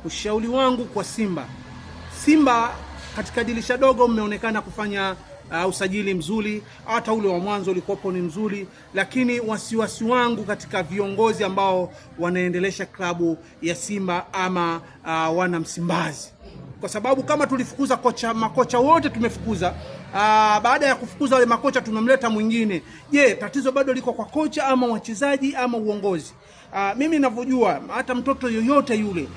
Ushauri wangu kwa Simba katika dirisha dogo mmeonekana kufanya usajili mzuri, hata ule wa mwanzo ulikopo ni mzuri, lakini wasiwasi wangu katika viongozi ambao wanaendelesha klabu ya Simba ama wana Msimbazi, kwa sababu kama tulifukuza makocha wote tumefukuza, baada ya kufukuza wale makocha tumemleta mwingine. Je, tatizo bado liko kwa kocha ama wachezaji ama uongozi? Mimi ninavyojua hata mtoto yoyote yule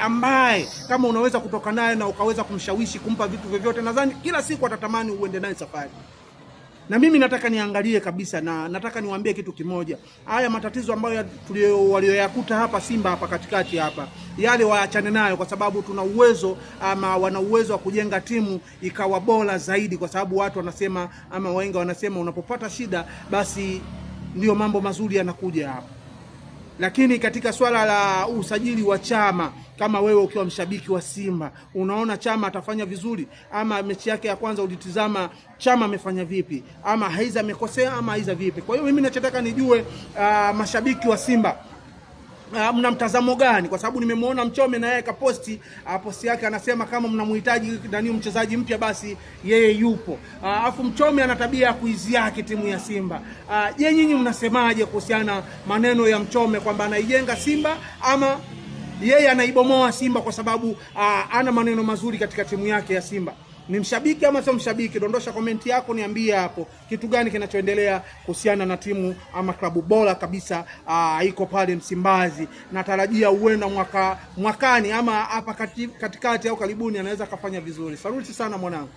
ambaye kama unaweza kutoka naye na ukaweza kumshawishi kumpa vitu vyovyote, nadhani kila siku atatamani uende naye safari. Na mimi nataka niangalie kabisa, na nataka niwaambie kitu kimoja. Haya matatizo ambayo walioyakuta hapa Simba hapa katikati hapa, yale waachane nayo, kwa sababu tuna uwezo ama wana uwezo wa kujenga timu ikawa bora zaidi, kwa sababu watu wanasema ama wahenga wanasema unapopata shida basi ndio mambo mazuri yanakuja hapa. Lakini katika swala la usajili wa Chama, kama wewe ukiwa mshabiki wa Simba, unaona Chama atafanya vizuri, ama mechi yake ya kwanza ulitizama Chama amefanya vipi, ama haiza amekosea ama haiza vipi? Kwa hiyo mimi ninachotaka nijue, mashabiki wa Simba mna mtazamo gani? Kwa sababu nimemwona Mchome na yeye kaposti posti yake, anasema kama mnamhitaji ndani mchezaji mpya basi yeye yupo. Afu Mchome ana tabia ya kuiziaki timu ya Simba. Je, nyinyi mnasemaje kuhusiana maneno ya Mchome kwamba anaijenga Simba ama yeye anaibomoa Simba kwa sababu ana maneno mazuri katika timu yake ya Simba? Ni mshabiki ama sio mshabiki? Dondosha komenti yako, niambie hapo kitu gani kinachoendelea kuhusiana na timu ama klabu bora kabisa iko pale Msimbazi. Natarajia uenda mwakani ama hapa katikati au karibuni anaweza kufanya vizuri. Saluti sana mwanangu.